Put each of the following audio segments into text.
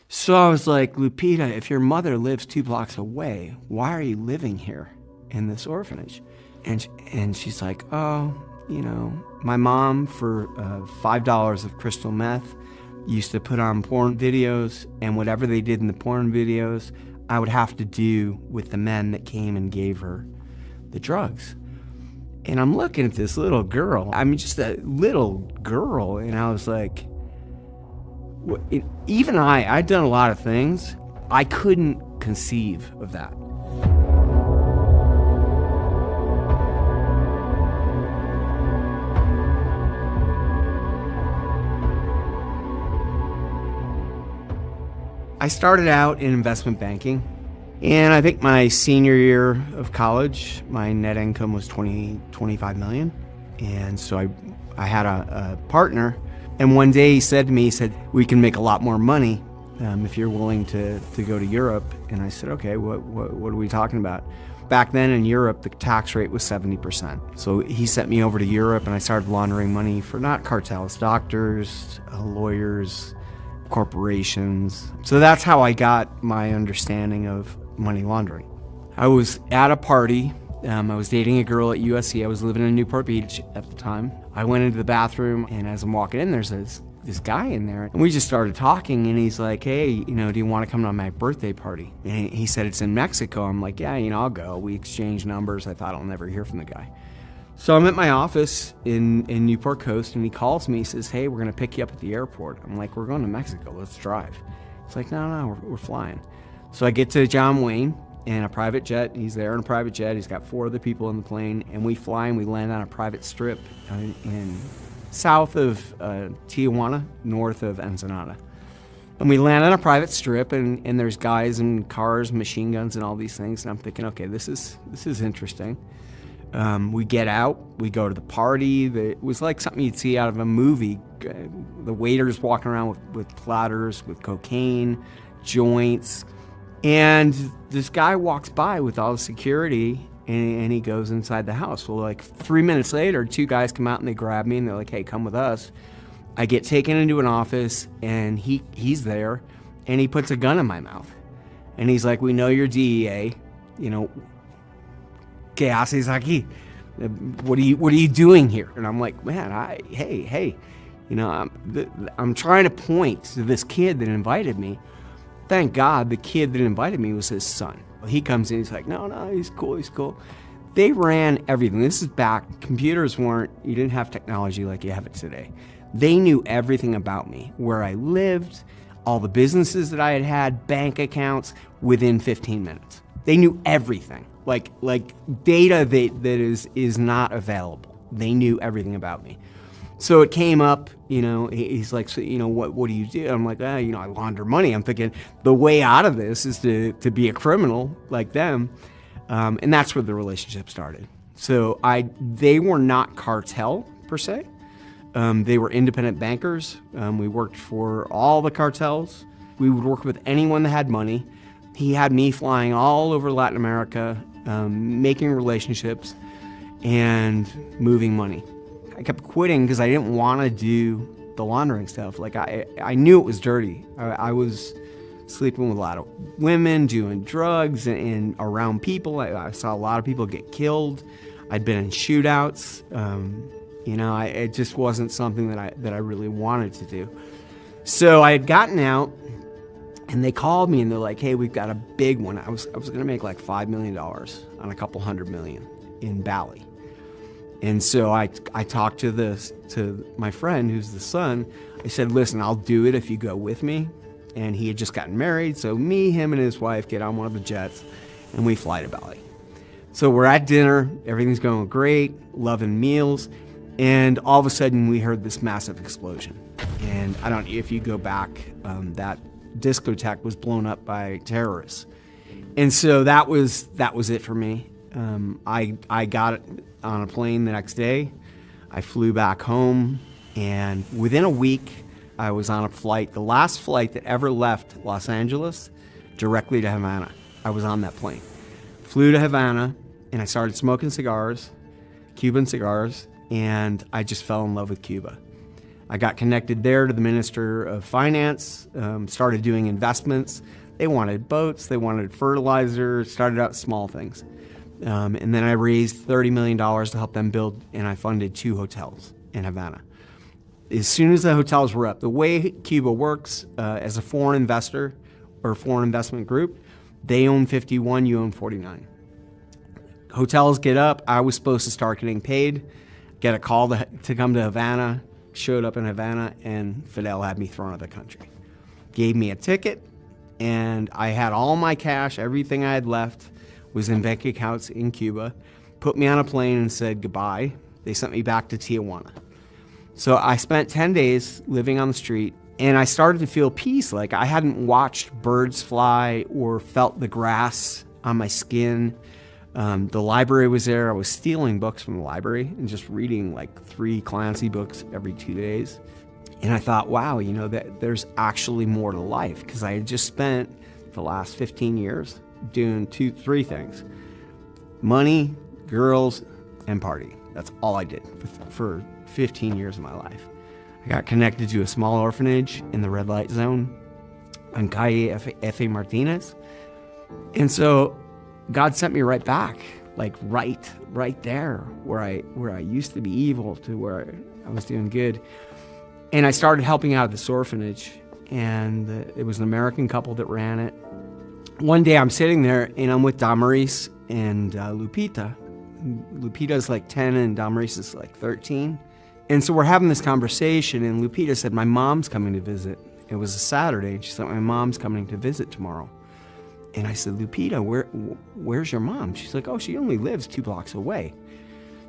So I was like, Lupita, if your mother lives 2 blocks away, why are you living here in this orphanage? And she's like, oh, you know, my mom for $5 of crystal meth used to put on porn videos, and whatever they did in the porn videos, I would have to do with the men that came and gave her the drugs. And I'm looking at this little girl, I mean, just a little girl, and I was like, even I'd done a lot of things, I couldn't conceive of that. I started out in investment banking, and I think my senior year of college, my net income was 25 million. And so I had a partner, and one day he said to me, we can make a lot more money if you're willing to go to Europe. And I said, okay, what are we talking about? Back then in Europe, the tax rate was 70%. So he sent me over to Europe, and I started laundering money for not cartels, doctors, lawyers, corporations. So that's how I got my understanding of money laundering. I was at a party. I was dating a girl at USC. I was living in Newport Beach at the time. I went into the bathroom, and as I'm walking in, there's this guy in there. And we just started talking, and he's like, hey, you know, do you want to come to my birthday party? And he said, it's in Mexico. I'm like, yeah, you know, I'll go. We exchanged numbers. I thought I'll never hear from the guy. So I'm at my office in Newport Coast, and he calls me. He says, hey, we're going to pick you up at the airport. I'm like, we're going to Mexico. Let's drive. He's like, no, we're flying. So I get to John Wayne in a private jet. He's there in a private jet. He's got 4 other people in the plane, and we fly, and we land on a private strip in south of Tijuana, north of Ensenada. And we land on a private strip, and there's guys and cars, machine guns, and all these things. And I'm thinking, okay, this is interesting. We get out, we go to the party. It was like something you'd see out of a movie. The waiters walking around with platters, with cocaine, joints. And this guy walks by with all the security, and he goes inside the house. Well, like 3 minutes later, 2 guys come out and they grab me, and they're like, hey, come with us. I get taken into an office, and he's there, and he puts a gun in my mouth. And he's like, we know you're DEA, you know, ¿qué haces aquí? What are you doing here? And I'm like, man, hey, you know, I'm trying to point to this kid that invited me. Thank God the kid that invited me was his son. He comes in, he's like, no, he's cool. They ran everything. This is back, computers weren't, you didn't have technology like you have it today. They knew everything about me, where I lived, all the businesses that I had, bank accounts, within 15 minutes. They knew everything. Like data that is not available. They knew everything about me. So it came up, you know, he's like, so, you know, what do you do? I'm like, you know, I launder money. I'm thinking the way out of this is to be a criminal like them. And that's where the relationship started. So they were not cartel per se. They were independent bankers. We worked for all the cartels. We would work with anyone that had money. He had me flying all over Latin America, making relationships and moving money. I kept quitting because I didn't want to do the laundering stuff. Like I knew it was dirty. I was sleeping with a lot of women, doing drugs, and around people. I saw a lot of people get killed. I'd been in shootouts. You know, it just wasn't something that I really wanted to do. So I had gotten out, and they called me, and they're like, hey, we've got a big one. I was going to make like $5 million on a couple $100 million in Bali. And so I talked to my friend, who's the son. I said, listen, I'll do it if you go with me. And he had just gotten married, so me, him, and his wife get on one of the jets, and we fly to Bali. So we're at dinner, everything's going great, loving meals, and all of a sudden we heard this massive explosion. And I don't know if you go back, that discotheque was blown up by terrorists. And so that was it for me. I got on a plane the next day. I flew back home, and within a week, I was on a flight, the last flight that ever left Los Angeles directly to Havana. I was on that plane. Flew to Havana, and I started smoking cigars, Cuban cigars, and I just fell in love with Cuba. I got connected there to the Minister of Finance, started doing investments. They wanted boats, they wanted fertilizer, started out small things. And then I raised $30 million to help them build, and I funded 2 hotels in Havana. As soon as the hotels were up, the way Cuba works as a foreign investor or foreign investment group, they own 51, you own 49. Hotels get up, I was supposed to start getting paid, get a call to come to Havana, showed up in Havana, and Fidel had me thrown out of the country. Gave me a ticket, and I had all my cash, everything I had left was in bank accounts in Cuba, put me on a plane and said goodbye. They sent me back to Tijuana. So I spent 10 days living on the street, and I started to feel peace. Like I hadn't watched birds fly or felt the grass on my skin. The library was there. I was stealing books from the library and just reading like 3 Clancy books every 2 days. And I thought, wow, you know, that there's actually more to life, because I had just spent the last 15 years doing 3 things: money, girls, and party. That's all I did for 15 years of my life. I got connected to a small orphanage in the red light zone on Calle F. Martinez. And so God sent me right back, like right there where I used to be evil to where I was doing good. And I started helping out at this orphanage, and it was an American couple that ran it. One day I'm sitting there and I'm with Damaris and Lupita. Lupita's like 10 and Damaris is like 13. And so we're having this conversation, and Lupita said, my mom's coming to visit. It was a Saturday, and she said, my mom's coming to visit tomorrow. And I said, Lupita, where's your mom? She's like, oh, she only lives 2 blocks away.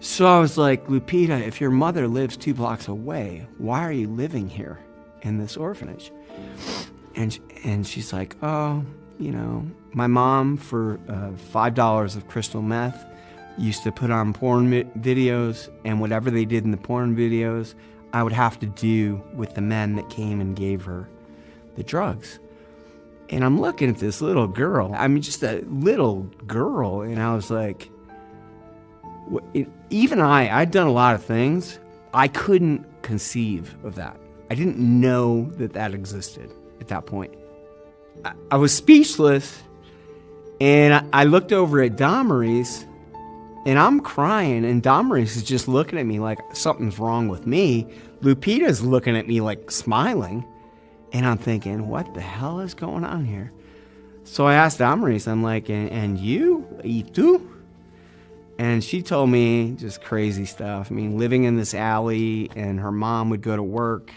So I was like, Lupita, if your mother lives 2 blocks away, why are you living here in this orphanage? And she's like, oh, you know, my mom, for $5 of crystal meth, used to put on porn videos, and whatever they did in the porn videos, I would have to do with the men that came and gave her the drugs. And I'm looking at this little girl. I mean, just a little girl. And I was like, even I'd done a lot of things. I couldn't conceive of that. I didn't know that that existed at that point. I was speechless. And I looked over at Damaris, and I'm crying. And Damaris is just looking at me like something's wrong with me. Lupita's looking at me like smiling. And I'm thinking, what the hell is going on here? So I asked Damaris, I'm like, and you? ¿Y tú? And she told me just crazy stuff. I mean, living in this alley, and her mom would go to work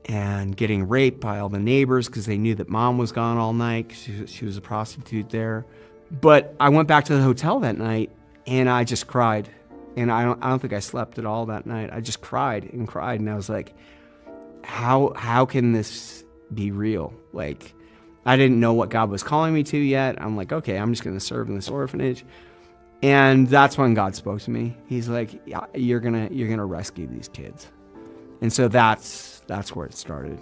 and getting raped by all the neighbors because they knew that mom was gone all night. She was a prostitute there. But I went back to the hotel that night, and I just cried. And I don't think I slept at all that night. I just cried and cried, and I was like, how can this be real? Like, I didn't know what God was calling me to yet. I'm like, okay, I'm just going to serve in this orphanage. And that's when God spoke to me. He's like, yeah, you're gonna rescue these kids. And so that's where it started.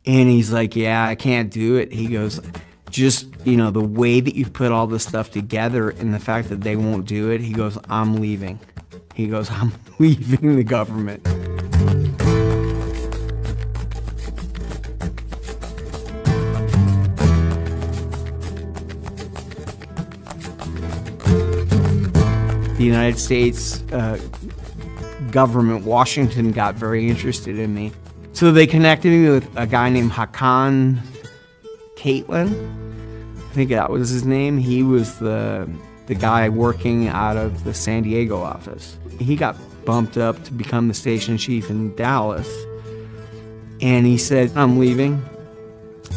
And he's like, yeah, I can't do it. He goes, just, you know, the way that you've put all this stuff together and the fact that they won't do it, he goes, I'm leaving. He goes, I'm leaving the government. The United States government, Washington, got very interested in me. So they connected me with a guy named Hakan Caitlin. I think that was his name. He was the guy working out of the San Diego office. He got bumped up to become the station chief in Dallas. And he said, I'm leaving.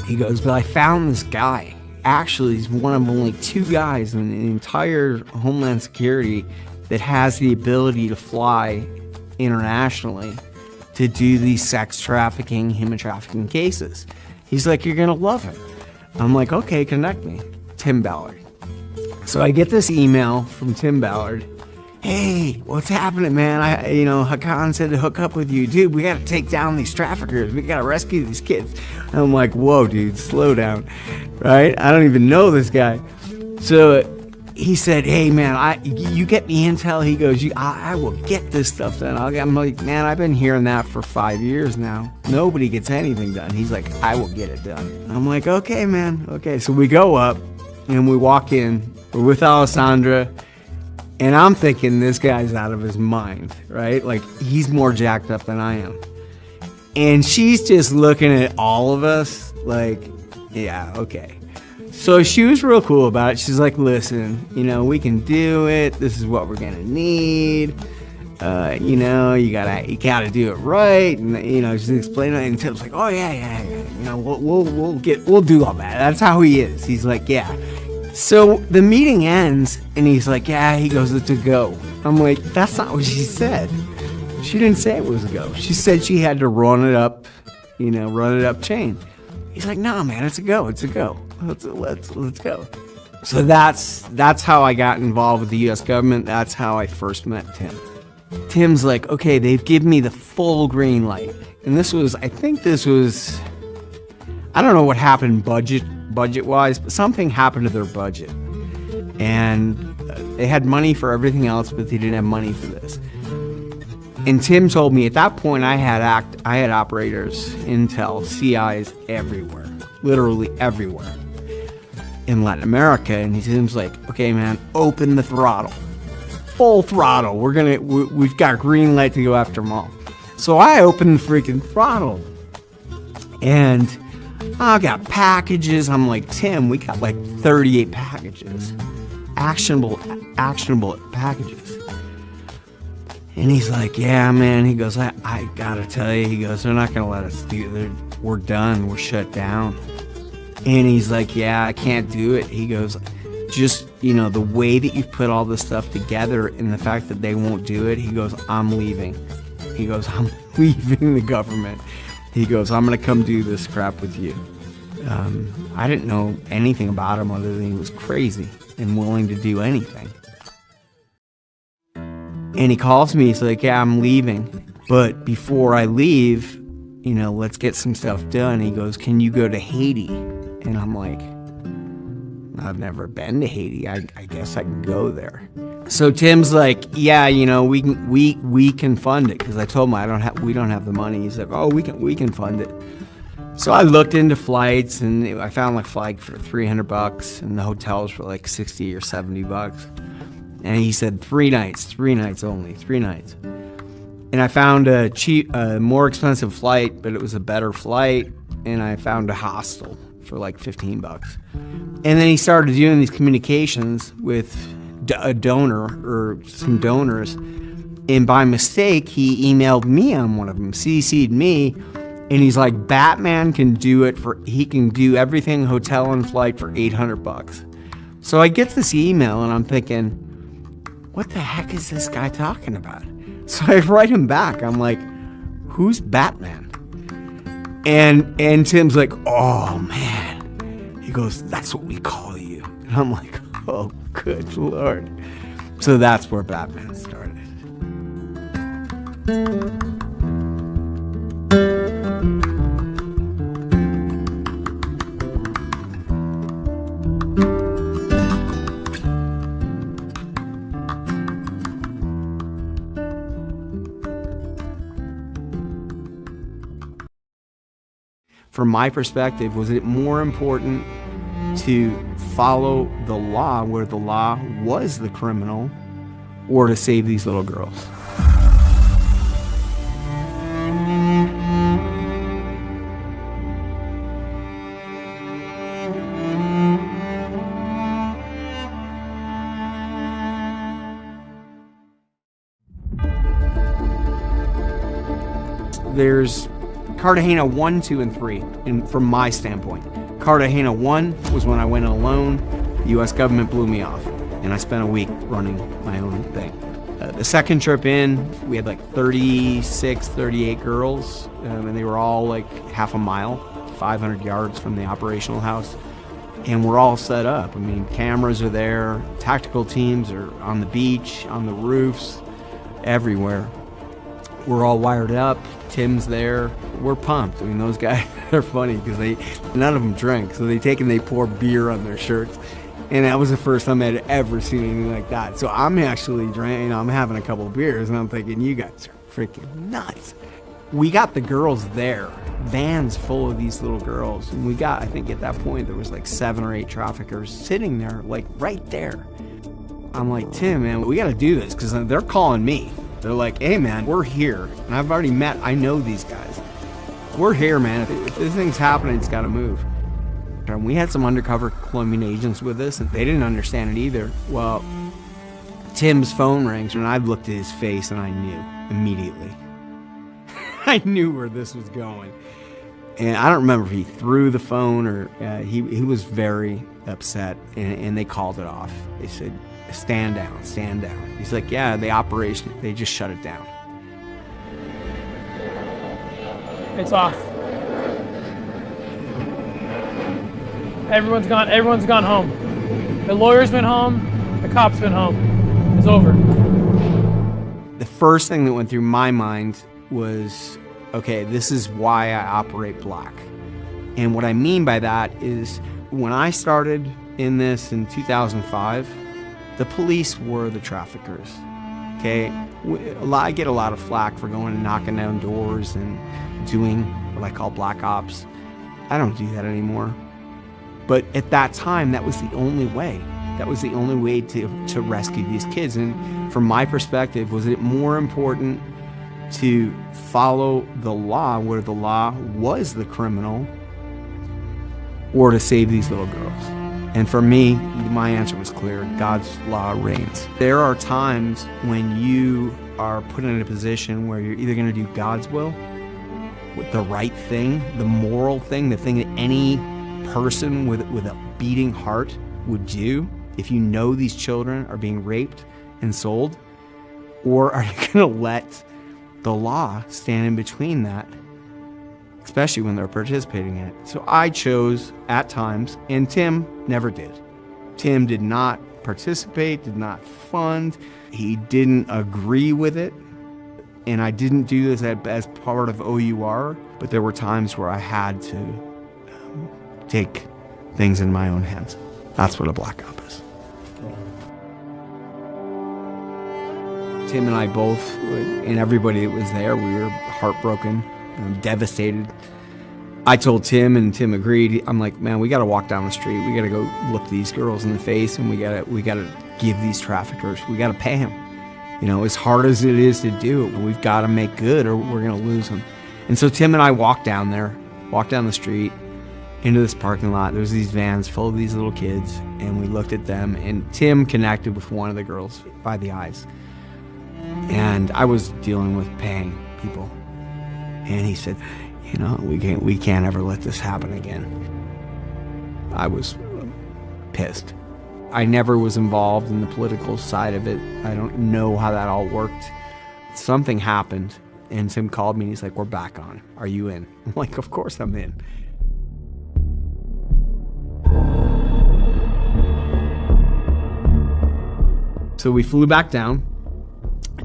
He goes, but I found this guy. Actually, he's one of only 2 guys in the entire Homeland Security that has the ability to fly internationally to do these sex trafficking, human trafficking cases. He's like, you're gonna love him. I'm like, okay, connect me. Tim Ballard. So I get this email from Tim Ballard, hey, what's happening, man? Hakan said to hook up with you. Dude, we got to take down these traffickers. We got to rescue these kids. And I'm like, whoa, dude, slow down, right? I don't even know this guy. So he said, hey, man, you get me intel. He goes, I will get this stuff done. I'm like, man, I've been hearing that for 5 years now. Nobody gets anything done. He's like, I will get it done. I'm like, okay, man. Okay, so we go up and we walk in. We're with Alessandra. And I'm thinking this guy's out of his mind, right? Like, he's more jacked up than I am. And she's just looking at all of us like, yeah, okay. So she was real cool about it. She's like, listen, we can do it. This is what we're going to need. You gotta do it right. And, she's explaining it. And Tim's like, oh, yeah. We'll do all that. That's how he is. He's like, yeah. So the meeting ends, and he's like, yeah, he goes, it's a go. I'm like, that's not what she said. She didn't say it was a go. She said she had to run it up chain. He's like, no, man, it's a go. Let's go. So that's how I got involved with the U.S. government. That's how I first met Tim. Tim's like, okay, they've given me the full green light. And I don't know what happened budget-wise, but something happened to their budget. And they had money for everything else, but they didn't have money for this. And Tim told me at that point I had operators, intel, CIs everywhere, literally everywhere in Latin America. And Tim's like, okay, man, open the throttle, full throttle. We've got green light to go after them all. So I opened the freaking throttle, and I got packages. I'm like, Tim, we got like 38 packages, actionable packages. And he's like, yeah, man. He goes, I gotta tell you. He goes, they're not gonna let us do it. We're done. We're shut down. And he's like, yeah, I can't do it. He goes, just, the way that you've put all this stuff together and the fact that they won't do it. He goes, I'm leaving. He goes, I'm leaving the government. He goes, I'm gonna come do this crap with you. I didn't know anything about him other than he was crazy and willing to do anything. And he calls me, he's like, yeah, I'm leaving. But before I leave, let's get some stuff done. He goes, can you go to Haiti? And I'm like, I've never been to Haiti. I guess I can go there. So Tim's like, yeah, we can fund it. Because I told him we don't have the money. He's like, oh, we can fund it. So I looked into flights, and I found like flight for $300, and the hotels for like $60 or $70. And he said 3 nights only, 3 nights. And I found a more expensive flight, but it was a better flight. And I found a hostel for like $15. And then he started doing these communications with a donor or some donors. And by mistake, he emailed me on one of them, CC'd me. And he's like, Batman can do it he can do everything, hotel and flight, for $800. So I get this email and I'm thinking, what the heck is this guy talking about? So I write him back. I'm like, who's Batman? And Tim's like, oh man. He goes, that's what we call you. And I'm like, oh, good Lord. So that's where Batman started. From my perspective, was it more important to follow the law where the law was the criminal, or to save these little girls? There's Cartagena 1, 2, and 3, and from my standpoint. Cartagena 1 was when I went alone. The U.S. government blew me off, and I spent a week running my own thing. The second trip in, we had like 36, 38 girls, and they were all like half a mile, 500 yards from the operational house. And we're all set up. I mean, cameras are there, tactical teams are on the beach, on the roofs, everywhere. We're all wired up. Tim's there. We're pumped. I mean, those guys, they're funny because none of them drink. So they pour beer on their shirts. And that was the first time I'd ever seen anything like that. So I'm actually drinking, I'm having a couple of beers and I'm thinking, you guys are freaking nuts. We got the girls there, vans full of these little girls. And we got, I think at that point, there was like 7 or 8 traffickers sitting there, like right there. I'm like, Tim, man, we got to do this because they're calling me. They're like, hey, man, we're here. And I've already I know these guys. We're here, man. If this thing's happening, it's got to move. And we had some undercover Colombian agents with us, and they didn't understand it either. Well, Tim's phone rings, and I looked at his face, and I knew immediately. I knew where this was going. And I don't remember if he threw the phone or he was very upset, and they called it off. They said, stand down, stand down. He's like, yeah, the operation, they just shut it down. It's off. Everyone's gone home. The lawyers went home, the cops went home. It's over. The first thing that went through my mind was, okay, this is why I operate black. And what I mean by that is when I started in this in 2005, the police were the traffickers, okay? I get a lot of flack for going and knocking down doors and doing what I call black ops. I don't do that anymore. But at that time, that was the only way. That was the only way to rescue these kids. And from my perspective, was it more important to follow the law where the law was the criminal or to save these little girls? And for me, my answer was clear. God's law reigns. There are times when you are put in a position where you're either going to do God's will, with the right thing, the moral thing, the thing that any person with a beating heart would do if you know these children are being raped and sold, or are you going to let the law stand in between that, especially when they're participating in it? So I chose at times, and Tim never did. Tim did not participate, did not fund, he didn't agree with it, and I didn't do this as part of OUR, but there were times where I had to take things in my own hands. That's what a black op is. Tim and I both, and everybody that was there, we were heartbroken, devastated. I told Tim, and Tim agreed. I'm like, man, we got to walk down the street. We got to go look these girls in the face, and we got to give these traffickers. We got to pay them. You know, as hard as it is to do, we've got to make good, or we're going to lose them. And so Tim and I walked down the street, into this parking lot. There was these vans full of these little kids, and we looked at them, and Tim connected with one of the girls by the eyes. And I was dealing with paying people. And he said, you know, we can't ever let this happen again. I was pissed. I never was involved in the political side of it. I don't know how that all worked. Something happened, and Tim called me, and he's like, we're back on. Are you in? I'm like, of course I'm in. So we flew back down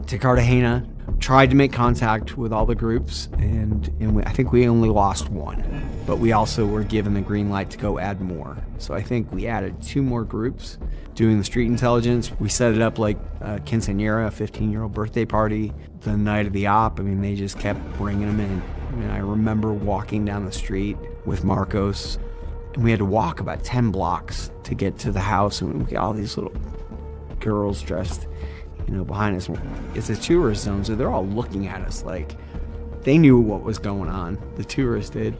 to Cartagena, tried to make contact with all the groups, and I think we only lost one. But we also were given the green light to go add more. So I think we added 2 more groups doing the street intelligence. We set it up like a quinceañera, a 15-year-old birthday party, the night of the op. I mean, they just kept bringing them in. I mean, I remember walking down the street with Marcos, and we had to walk about 10 blocks to get to the house, and we got all these little girls dressed, you know, behind us. It's a tourist zone, so they're all looking at us like they knew what was going on. The tourists did.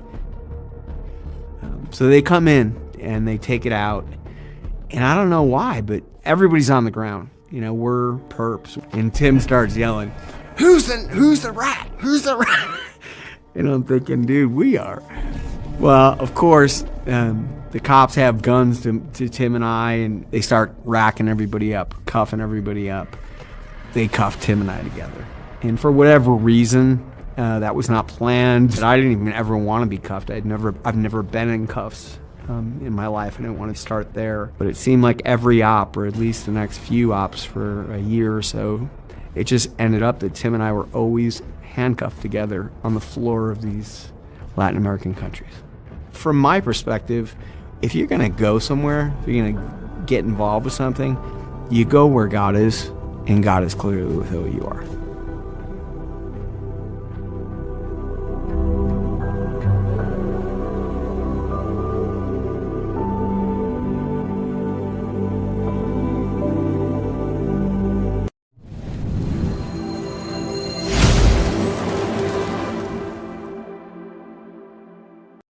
So they come in and they take it out, and I don't know why, but everybody's on the ground. You know, we're perps, and Tim starts yelling, "Who's the rat? Who's the rat?" And I'm thinking, dude, we are. Well, of course, the cops have guns to Tim and I, and they start racking everybody up, cuffing everybody up. They cuffed Tim and I together. And for whatever reason, that was not planned. I didn't even ever want to be cuffed. I've never been in cuffs in my life. I didn't want to start there, but it seemed like every op, or at least the next few ops for a year or so, it just ended up that Tim and I were always handcuffed together on the floor of these Latin American countries. From my perspective, if you're going to go somewhere, if you're going to get involved with something, you go where God is, and God is clearly with who you are.